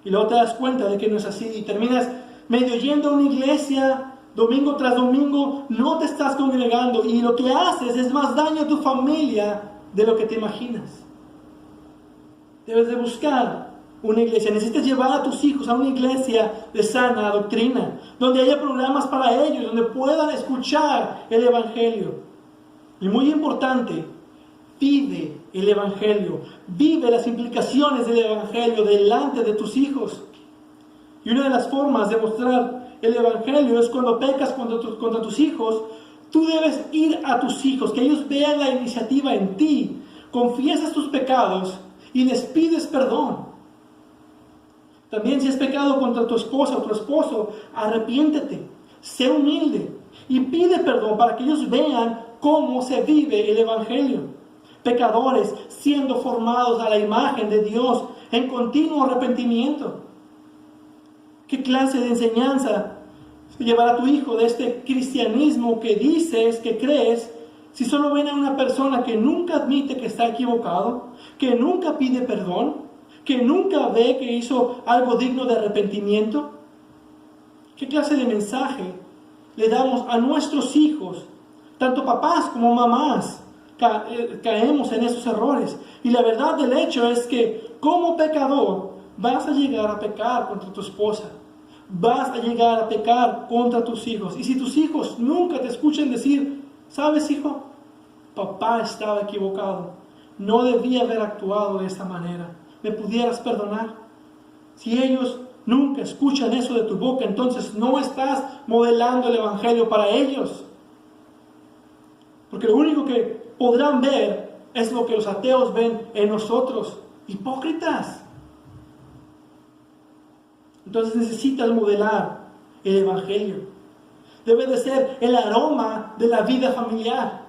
Y luego te das cuenta de que no es así y terminas medio yendo a una iglesia domingo tras domingo, no te estás congregando y lo que haces es más daño a tu familia de lo que te imaginas. Debes de buscar una iglesia. Necesitas llevar a tus hijos a una iglesia de sana doctrina, donde haya programas para ellos, donde puedan escuchar el Evangelio. Y muy importante, vive el Evangelio. Vive las implicaciones del Evangelio delante de tus hijos. Y una de las formas de mostrar el Evangelio es cuando pecas contra tus hijos. Tú debes ir a tus hijos, que ellos vean la iniciativa en ti. Confiesas tus pecados y les pides perdón. También si has pecado contra tu esposa o tu esposo, arrepiéntete, sé humilde y pide perdón para que ellos vean cómo se vive el Evangelio. Pecadores siendo formados a la imagen de Dios en continuo arrepentimiento. ¿Qué clase de enseñanza llevar a tu hijo de este cristianismo que dices, que crees, si solo ven a una persona que nunca admite que está equivocado, que nunca pide perdón, que nunca ve que hizo algo digno de arrepentimiento? ¿Qué clase de mensaje le damos a nuestros hijos? Tanto papás como mamás caemos en esos errores. Y la verdad del hecho es que como pecador vas a llegar a pecar contra tu esposa. Vas a llegar a pecar contra tus hijos. Y si tus hijos nunca te escuchan decir, ¿sabes, hijo? Papá estaba equivocado. No debía haber actuado de esta manera. ¿Me pudieras perdonar? Si ellos nunca escuchan eso de tu boca, entonces no estás modelando el Evangelio para ellos. Porque lo único que podrán ver es lo que los ateos ven en nosotros, hipócritas. Entonces necesitas modelar el Evangelio. Debe de ser el aroma de la vida familiar.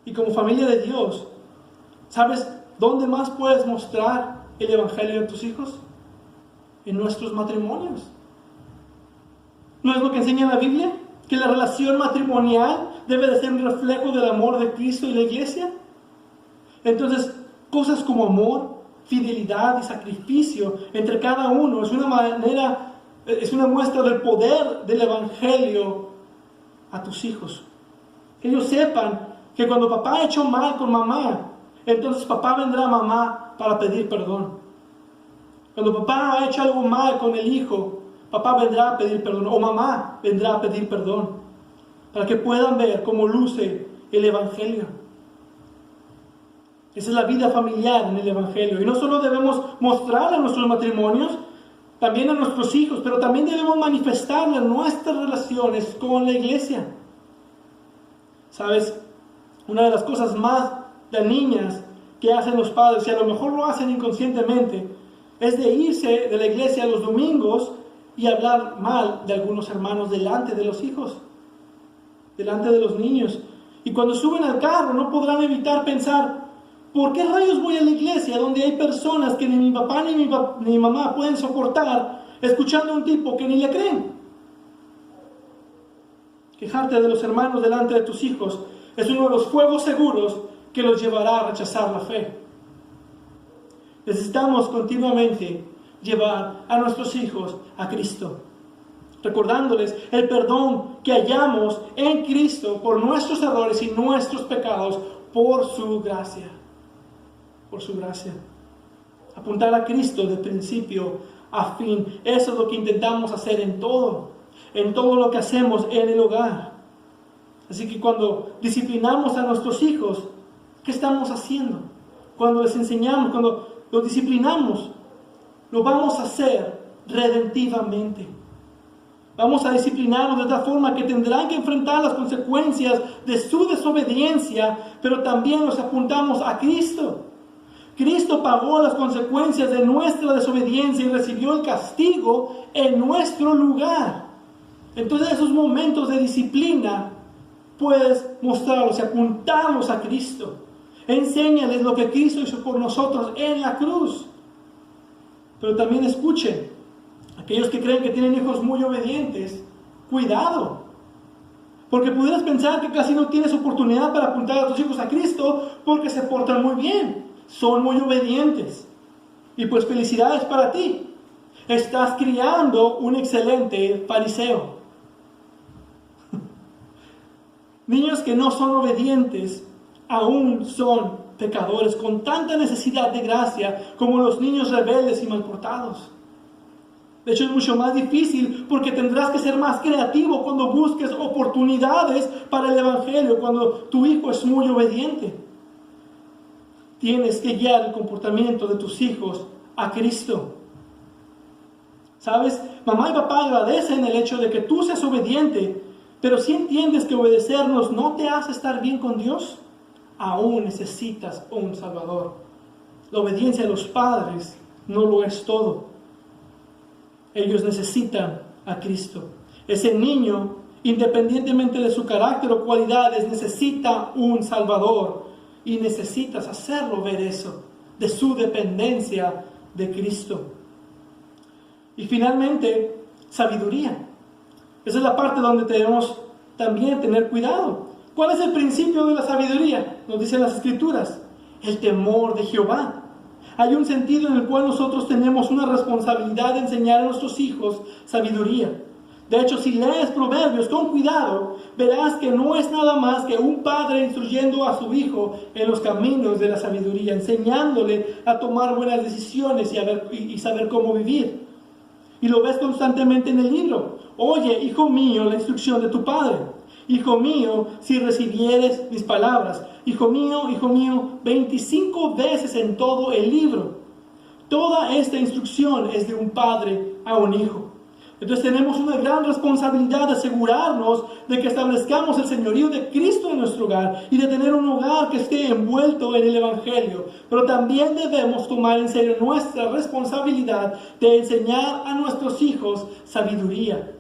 Y como familia de Dios, ¿sabes dónde más puedes mostrar el Evangelio a tus hijos? En nuestros matrimonios. ¿No es lo que enseña la Biblia? Que la relación matrimonial debe de ser un reflejo del amor de Cristo y la iglesia. Entonces, cosas como amor, fidelidad y sacrificio entre cada uno es una muestra del poder del Evangelio a tus hijos. Que ellos sepan que cuando papá ha hecho mal con mamá, entonces papá vendrá a mamá para pedir perdón. Cuando papá ha hecho algo mal con el hijo, papá vendrá a pedir perdón, o mamá vendrá a pedir perdón, para que puedan ver cómo luce el Evangelio. Esa es la vida familiar en el Evangelio. Y no solo debemos mostrar a nuestros matrimonios, también a nuestros hijos, pero también debemos manifestar en nuestras relaciones con la iglesia. ¿Sabes? Una de las cosas más dañinas que hacen los padres, y a lo mejor lo hacen inconscientemente, es de irse de la iglesia los domingos y hablar mal de algunos hermanos delante de los hijos, delante de los niños. Y cuando suben al carro no podrán evitar pensar, ¿por qué rayos voy a la iglesia donde hay personas que ni mi papá ni mi mamá pueden soportar escuchando a un tipo que ni le creen? Quejarte de los hermanos delante de tus hijos es uno de los fuegos seguros que los llevará a rechazar la fe. Necesitamos continuamente llevar a nuestros hijos a Cristo, recordándoles el perdón que hallamos en Cristo por nuestros errores y nuestros pecados por su gracia. Por su gracia. Apuntar a Cristo de principio a fin. Eso es lo que intentamos hacer en todo lo que hacemos en el hogar. Así que cuando disciplinamos a nuestros hijos, ¿qué estamos haciendo? cuando les enseñamos, cuando los disciplinamos, lo vamos a hacer redentivamente. Vamos a disciplinarlos de tal forma que tendrán que enfrentar las consecuencias de su desobediencia, pero también los apuntamos a Cristo. Cristo pagó las consecuencias de nuestra desobediencia y recibió el castigo en nuestro lugar. Entonces, en esos momentos de disciplina, puedes mostrarlos y apuntarlos a Cristo. Enséñales lo que Cristo hizo por nosotros en la cruz. Pero también escuchen, aquellos que creen que tienen hijos muy obedientes, cuidado. Porque pudieras pensar que casi no tienes oportunidad para apuntar a tus hijos a Cristo porque se portan muy bien, son muy obedientes. Y pues felicidades para ti. Estás criando un excelente fariseo. Niños que no son obedientes aún son pecadores con tanta necesidad de gracia como los niños rebeldes y malportados. De hecho, es mucho más difícil porque tendrás que ser más creativo cuando busques oportunidades para el Evangelio, cuando tu hijo es muy obediente. Tienes que guiar el comportamiento de tus hijos a Cristo. ¿Sabes? Mamá y papá agradecen el hecho de que tú seas obediente, pero si entiendes que obedecernos no te hace estar bien con Dios, aún necesitas un Salvador. La obediencia a los padres no lo es todo. Ellos necesitan a Cristo. Ese niño, independientemente de su carácter o cualidades, necesita un Salvador. Y necesitas hacerlo ver eso, de su dependencia de Cristo. Y finalmente, sabiduría. Esa es la parte donde debemos también tener cuidado. ¿Cuál es el principio de la sabiduría? Nos dicen las Escrituras. El temor de Jehová. Hay un sentido en el cual nosotros tenemos una responsabilidad de enseñar a nuestros hijos sabiduría. De hecho, si lees Proverbios con cuidado, verás que no es nada más que un padre instruyendo a su hijo en los caminos de la sabiduría, enseñándole a tomar buenas decisiones y saber cómo vivir. Y lo ves constantemente en el libro. Oye, hijo mío, la instrucción de tu padre. Hijo mío, si recibieres mis palabras. Hijo mío, 25 veces en todo el libro. Toda esta instrucción es de un padre a un hijo. Entonces tenemos una gran responsabilidad de asegurarnos de que establezcamos el señorío de Cristo en nuestro hogar y de tener un hogar que esté envuelto en el Evangelio. Pero también debemos tomar en serio nuestra responsabilidad de enseñar a nuestros hijos sabiduría.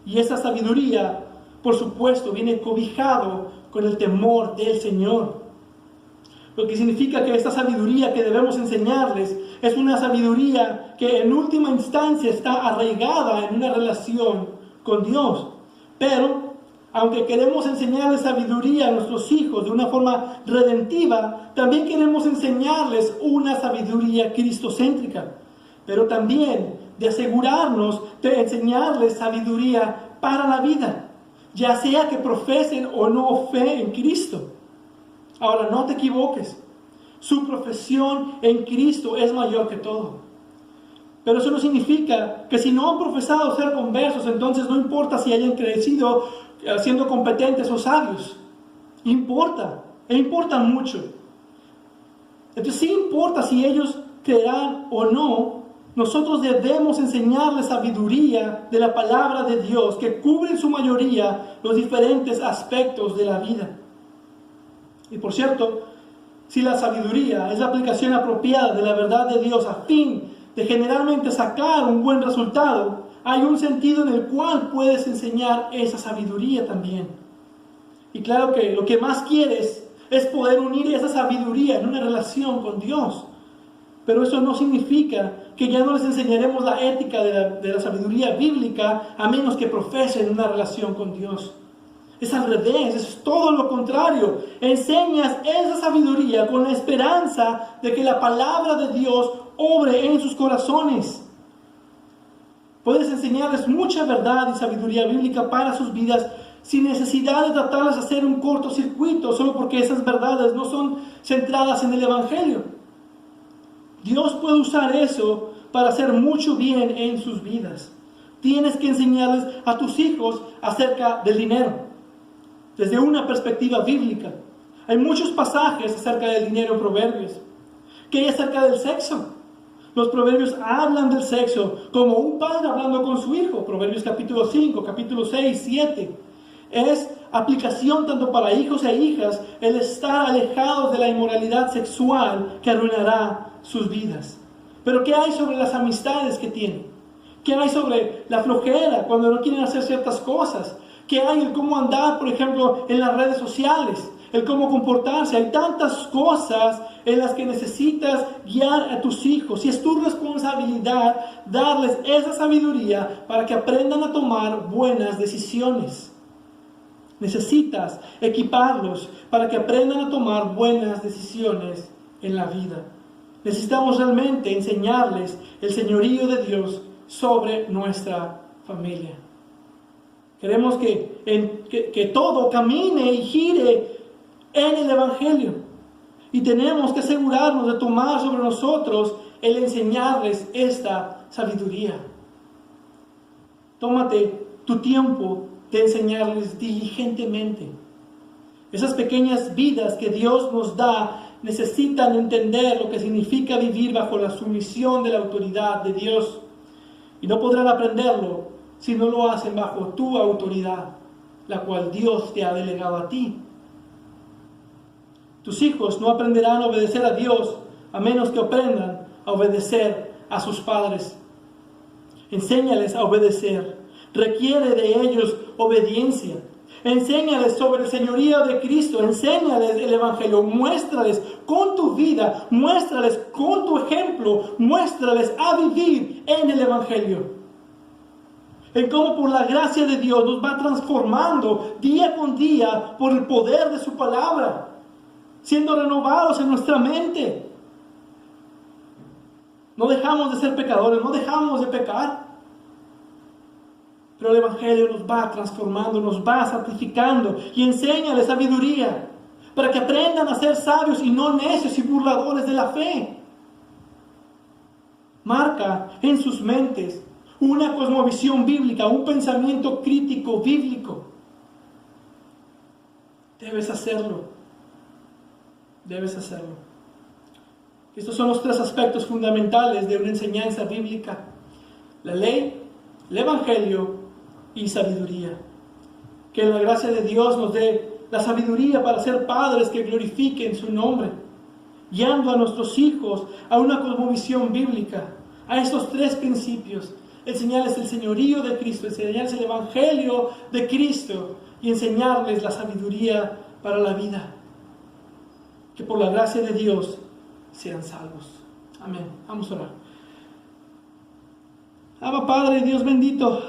Y esa sabiduría, por supuesto, viene cobijado con el temor del Señor. Lo que significa que esta sabiduría que debemos enseñarles es una sabiduría que en última instancia está arraigada en una relación con Dios. Pero, aunque queremos enseñarles sabiduría a nuestros hijos de una forma redentiva, también queremos enseñarles una sabiduría cristocéntrica. Pero también de asegurarnos de enseñarles sabiduría para la vida, ya sea que profesen o no fe en Cristo. Ahora, no te equivoques. Su profesión en Cristo es mayor que todo. Pero eso no significa que si no han profesado ser conversos, entonces no importa si hayan crecido siendo competentes o sabios. Importa, e importa mucho. Entonces sí importa si ellos creerán o no. Nosotros debemos enseñarles sabiduría de la palabra de Dios que cubre en su mayoría los diferentes aspectos de la vida. Y por cierto, si la sabiduría es la aplicación apropiada de la verdad de Dios a fin de generalmente sacar un buen resultado, hay un sentido en el cual puedes enseñar esa sabiduría también. Y claro que lo que más quieres es poder unir esa sabiduría en una relación con Dios. Pero eso no significa que ya no les enseñaremos la ética de la sabiduría bíblica a menos que profesen una relación con Dios. Es al revés, es todo lo contrario. Enseñas esa sabiduría con la esperanza de que la palabra de Dios obre en sus corazones. Puedes enseñarles mucha verdad y sabiduría bíblica para sus vidas sin necesidad de tratarles de hacer un cortocircuito solo porque esas verdades no son centradas en el Evangelio. Dios puede usar eso para hacer mucho bien en sus vidas. Tienes que enseñarles a tus hijos acerca del dinero desde una perspectiva bíblica. Hay muchos pasajes acerca del dinero en Proverbios. ¿Qué hay acerca del sexo? Los proverbios hablan del sexo como un padre hablando con su hijo. Proverbios capítulo 5, capítulo 6, 7. Es aplicación tanto para hijos e hijas el estar alejados de la inmoralidad sexual que arruinará sus vidas. Pero ¿qué hay sobre las amistades que tienen? ¿Qué hay sobre la flojera cuando no quieren hacer ciertas cosas? ¿Qué hay el cómo andar, por ejemplo, en las redes sociales? El cómo comportarse. Hay tantas cosas en las que necesitas guiar a tus hijos. Y es tu responsabilidad darles esa sabiduría para que aprendan a tomar buenas decisiones. Necesitas equiparlos para que aprendan a tomar buenas decisiones en la vida. Necesitamos realmente enseñarles el señorío de Dios sobre nuestra familia. Queremos que todo camine y gire en el Evangelio. Y tenemos que asegurarnos de tomar sobre nosotros el enseñarles esta sabiduría. Tómate tu tiempo de enseñarles diligentemente. Esas pequeñas vidas que Dios nos da necesitan entender lo que significa vivir bajo la sumisión de la autoridad de Dios. Y no podrán aprenderlo si no lo hacen bajo tu autoridad, la cual Dios te ha delegado a ti. Tus hijos no aprenderán a obedecer a Dios a menos que aprendan a obedecer a sus padres. Enséñales a obedecer. Requiere de ellos obediencia. Enséñales sobre el señorío de Cristo. Enséñales el Evangelio. Muéstrales con tu vida. Muéstrales con tu ejemplo. Muéstrales a vivir en el Evangelio. En cómo por la gracia de Dios nos va transformando día con día por el poder de su palabra. Siendo renovados en nuestra mente. No dejamos de ser pecadores. No dejamos de pecar. Pero el Evangelio nos va transformando, nos va santificando y enséñale sabiduría para que aprendan a ser sabios y no necios y burladores de la fe. Marca en sus mentes una cosmovisión bíblica, un pensamiento crítico bíblico. Debes hacerlo. Debes hacerlo. Estos son los tres aspectos fundamentales de una enseñanza bíblica: la ley, el Evangelio y sabiduría. Que la gracia de Dios nos dé la sabiduría para ser padres que glorifiquen su nombre, guiando a nuestros hijos a una cosmovisión bíblica, a estos tres principios: enseñarles el señorío de Cristo, enseñarles el Evangelio de Cristo y enseñarles la sabiduría para la vida. Que por la gracia de Dios sean salvos. Amén. Vamos a orar. Abba Padre, Dios bendito,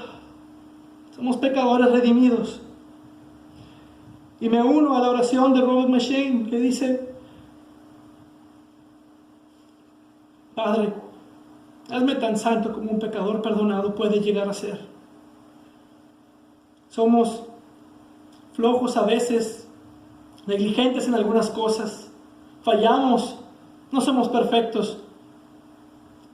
somos pecadores redimidos. Y me uno a la oración de Robert McCheyne que dice: Padre, hazme tan santo como un pecador perdonado puede llegar a ser. Somos flojos a veces, negligentes en algunas cosas, fallamos, no somos perfectos,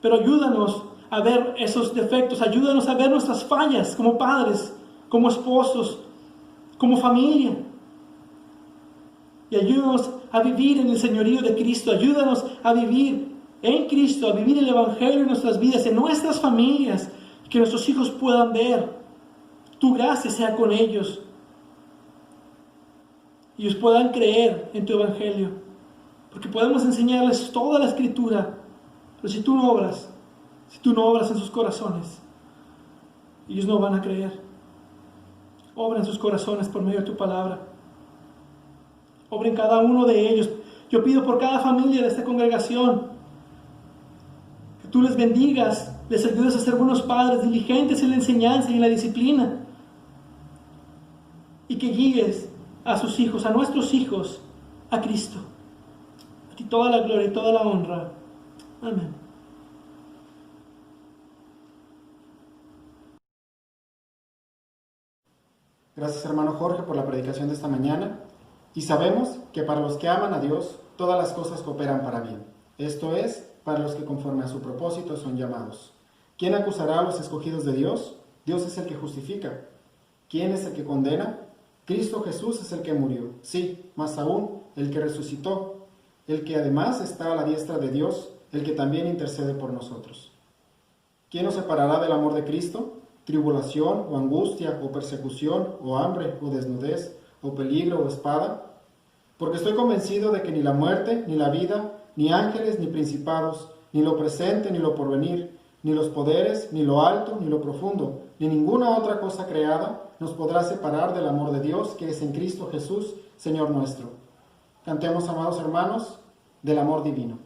pero ayúdanos a ver esos defectos, ayúdanos a ver nuestras fallas como padres, como esposos, como familia. Y ayúdanos a vivir en el señorío de Cristo, ayúdanos a vivir en Cristo, a vivir el Evangelio en nuestras vidas, en nuestras familias, que nuestros hijos puedan ver. Tu gracia sea con ellos. Y ellos puedan creer en tu Evangelio. Porque podemos enseñarles toda la Escritura, pero si tú no obras en sus corazones, ellos no van a creer. Obra en sus corazones por medio de tu palabra. Obra en cada uno de ellos. Yo pido por cada familia de esta congregación que tú les bendigas, les ayudes a ser buenos padres, diligentes en la enseñanza y en la disciplina, y que guíes a sus hijos, a nuestros hijos, a Cristo. A ti toda la gloria y toda la honra. Amén. Gracias, hermano Jorge, por la predicación de esta mañana. Y sabemos que para los que aman a Dios, todas las cosas cooperan para bien. Esto es, para los que conforme a su propósito son llamados. ¿Quién acusará a los escogidos de Dios? Dios es el que justifica. ¿Quién es el que condena? Cristo Jesús es el que murió. Sí, más aún, el que resucitó, el que además está a la diestra de Dios, el que también intercede por nosotros. ¿Quién nos separará del amor de Cristo? ¿Tribulación, o angustia, o persecución, o hambre, o desnudez, o peligro, o espada? Porque estoy convencido de que ni la muerte, ni la vida, ni ángeles, ni principados, ni lo presente, ni lo porvenir, ni los poderes, ni lo alto, ni lo profundo, ni ninguna otra cosa creada nos podrá separar del amor de Dios que es en Cristo Jesús, Señor nuestro. Cantemos, amados hermanos, del amor divino.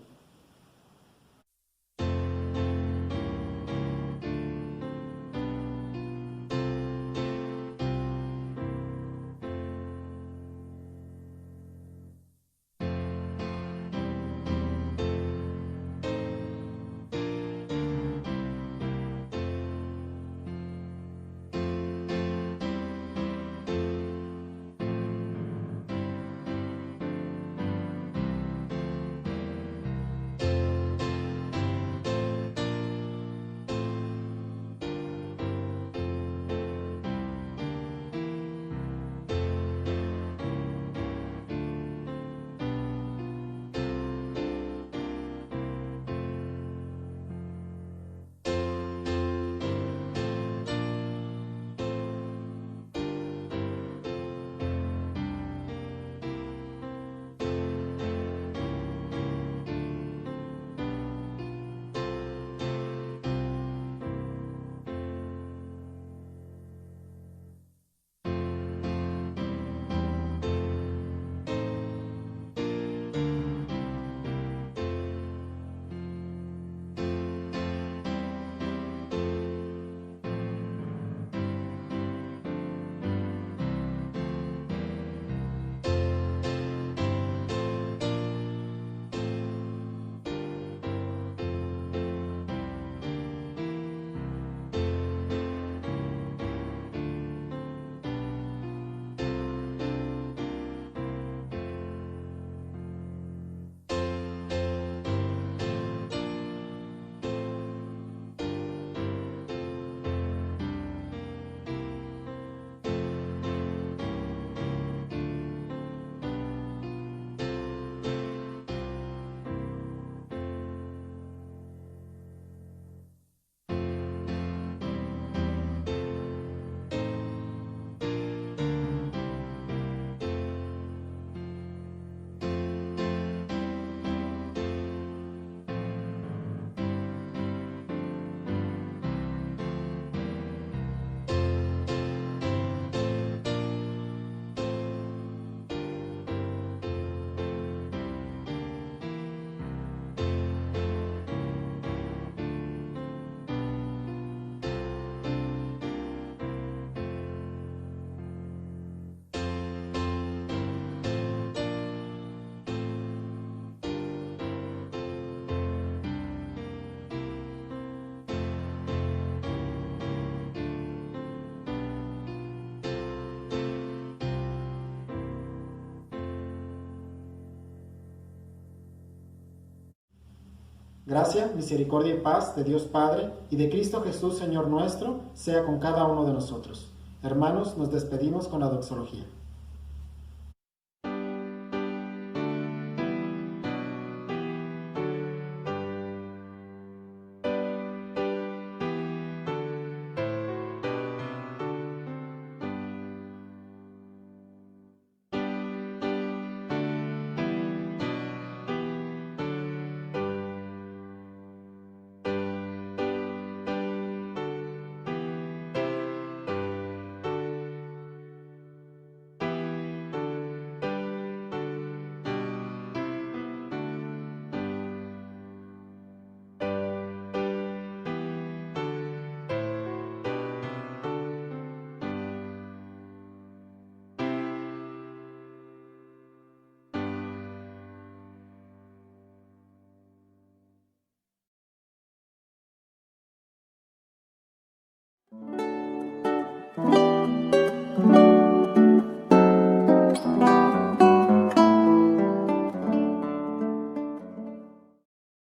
Gracia, misericordia y paz de Dios Padre y de Cristo Jesús, Señor nuestro, sea con cada uno de nosotros. Hermanos, nos despedimos con la doxología.